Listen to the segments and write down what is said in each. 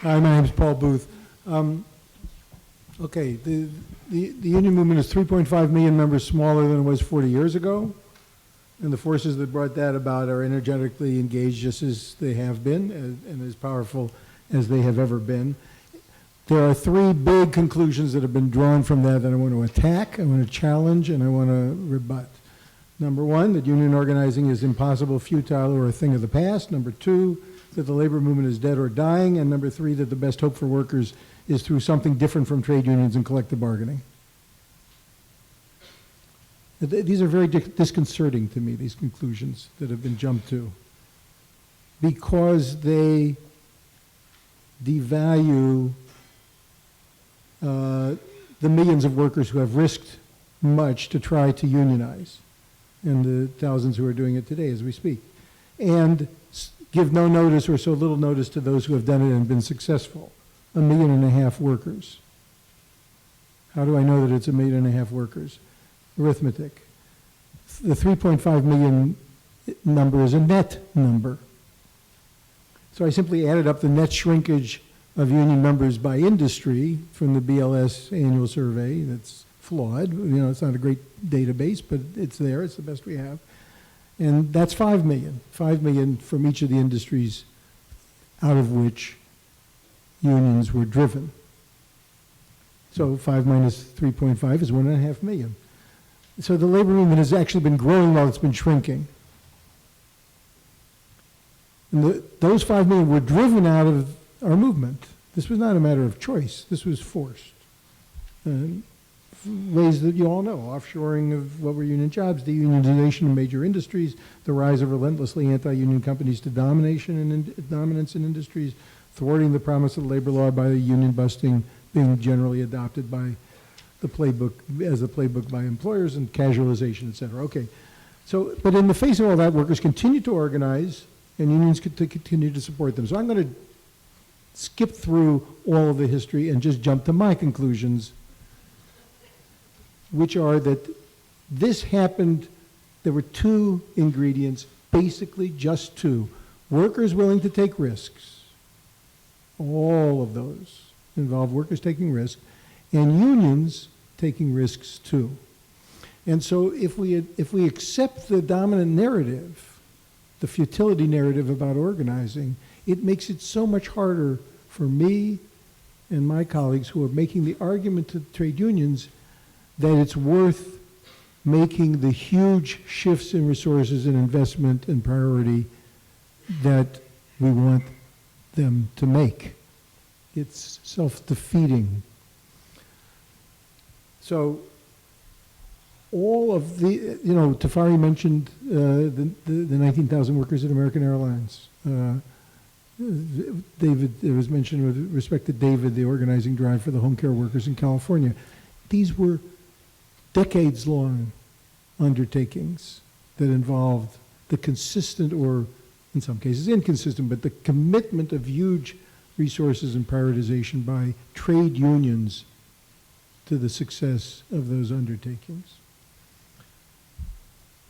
Hi, my name is Paul Booth. Okay, the union movement is 3.5 million members smaller than it was 40 years ago, and the forces that brought that about are energetically engaged just as they have been and as powerful as they have ever been. There are three big conclusions that have been drawn from that I want to attack, I want to challenge, and I want to rebut. Number one, that union organizing is impossible, futile, or a thing of the past. Number two, that the labor movement is dead or dying. And number three, that the best hope for workers is through something different from trade unions and collective bargaining. These are very disconcerting to me, these conclusions that have been jumped to, because they devalue the millions of workers who have risked much to try to unionize, and the thousands who are doing it today as we speak, and give no notice or so little notice to those who have done it and been successful. 1.5 million workers. How do I know that it's 1.5 million workers? Arithmetic. The 3.5 million number is a net number. So I simply added up the net shrinkage of union members by industry from the BLS annual survey. That's flawed. You know, it's not a great database, but it's there. It's the best we have. And that's 5 million. 5 million from each of the industries out of which unions were driven. So 5 minus 3.5 is 1.5 million. So the labor movement has actually been growing while it's been shrinking. And those 5 million were driven out of our movement. This was not a matter of choice. This was forced. Ways that you all know, offshoring of what were union jobs, deunionization of major industries, the rise of relentlessly anti-union companies to dominance in industries, thwarting the promise of the labor law by union busting being generally adopted by the playbook, as a playbook by employers, and casualization, et cetera. Okay, so, but in the face of all that, workers continue to organize and unions continue to support them. So I'm going to skip through all of the history and just jump to my conclusions, which are that this happened, there were two ingredients, basically just two. Workers willing to take risks, all of those involve workers taking risks, and unions taking risks too. And so if we accept the dominant narrative, the futility narrative about organizing, it makes it so much harder for me and my colleagues who are making the argument to trade unions that it's worth making the huge shifts in resources and investment and priority that we want them to make. It's self-defeating. So all of the, you know, Tafari mentioned the 19,000 workers at American Airlines. David, it was mentioned with respect to David, the organizing drive for the home care workers in California. These were decades-long undertakings that involved the consistent, or in some cases inconsistent, but the commitment of huge resources and prioritization by trade unions to the success of those undertakings.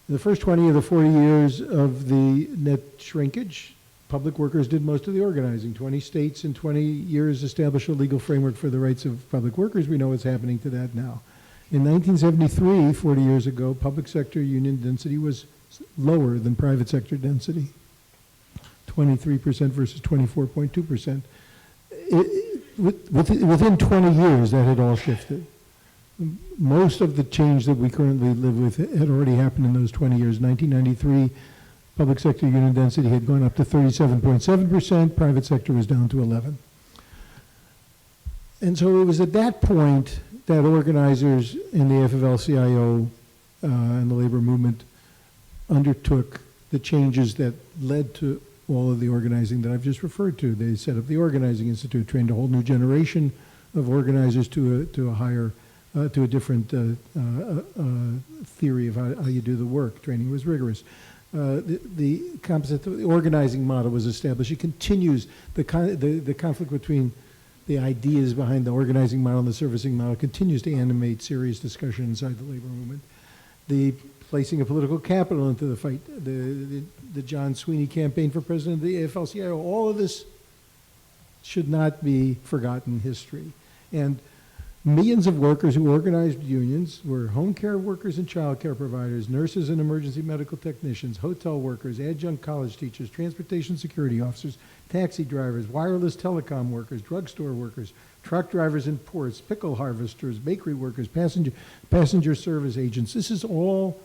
In the first 20 of the 40 years of the net shrinkage, public workers did most of the organizing. 20 states in 20 years established a legal framework for the rights of public workers. We know what's happening to that now. In 1973, 40 years ago, public sector union density was lower than private sector density, 23% versus 24.2%. Within 20 years, that had all shifted. Most of the change that we currently live with had already happened in those 20 years. 1993, public sector union density had gone up to 37.7%, private sector was down to 11. And so it was at that point that organizers in the AFL-CIO and the labor movement undertook the changes that led to all of the organizing that I've just referred to. They set up the Organizing Institute, trained a whole new generation of organizers to a different theory of how you do the work. Training was rigorous. The organizing model was established. It continues, the conflict between the ideas behind the organizing model and the servicing model continues to animate serious discussion inside the labor movement. The placing of political capital into the fight, the John Sweeney campaign for president of the AFL-CIO, all of this should not be forgotten history. And millions of workers who organized unions were home care workers and child care providers, nurses and emergency medical technicians, hotel workers, adjunct college teachers, transportation security officers, taxi drivers, wireless telecom workers, drugstore workers, truck drivers in ports, pickle harvesters, bakery workers, passenger service agents. This is all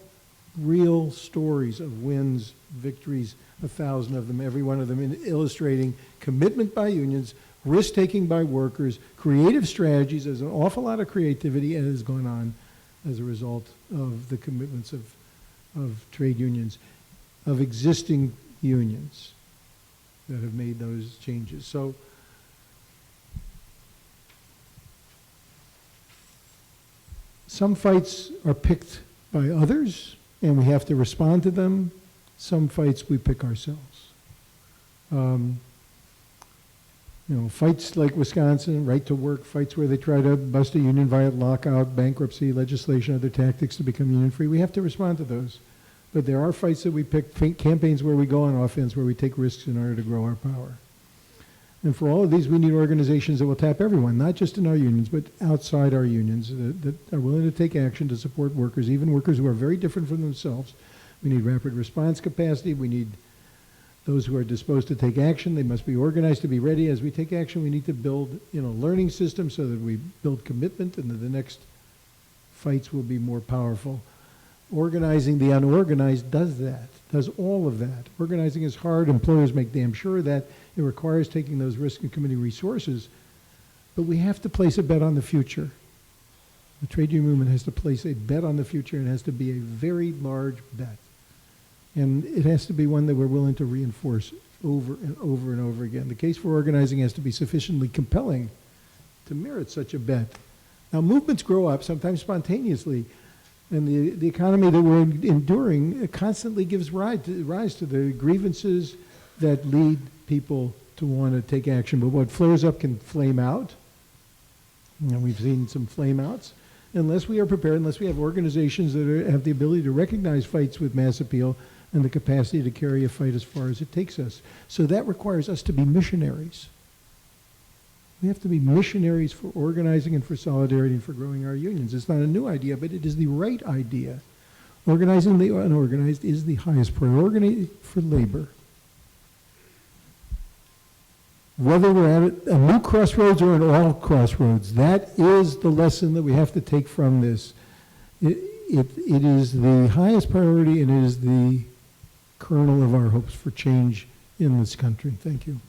real stories of wins, victories, 1,000 of them, every one of them illustrating commitment by unions, risk-taking by workers, creative strategies. There's an awful lot of creativity that has gone on as a result of the commitments of trade unions, of existing unions that have made those changes. So some fights are picked by others, and we have to respond to them. Some fights we pick ourselves. Fights like Wisconsin, right to work, fights where they try to bust a union via lockout, bankruptcy, legislation, other tactics to become union-free. We have to respond to those. But there are fights that we pick, campaigns where we go on offense, where we take risks in order to grow our power. And for all of these, we need organizations that will tap everyone, not just in our unions, but outside our unions, that are willing to take action to support workers, even workers who are very different from themselves. We need rapid response capacity. We need those who are disposed to take action. They must be organized to be ready. As we take action, we need to build learning systems so that we build commitment and that the next fights will be more powerful. Organizing the unorganized does that, does all of that. Organizing is hard. Employers make damn sure that. It requires taking those risk and committee resources. But we have to place a bet on the future. The trade union movement has to place a bet on the future, and it has to be a very large bet. And it has to be one that we're willing to reinforce over and over and over again. The case for organizing has to be sufficiently compelling to merit such a bet. Now, movements grow up, sometimes spontaneously, and the economy that we're enduring constantly gives rise to the grievances that lead people to want to take action. But what flares up can flame out. And we've seen some flame outs. Unless we are prepared, unless we have organizations that have the ability to recognize fights with mass appeal and the capacity to carry a fight as far as it takes us. So that requires us to be missionaries. We have to be missionaries for organizing and for solidarity and for growing our unions. It's not a new idea, but it is the right idea. Organizing the unorganized is the highest priority for labor. Whether we're at a new crossroads or an all crossroads, that is the lesson that we have to take from this. It is the highest priority, and it is the kernel of our hopes for change in this country. Thank you.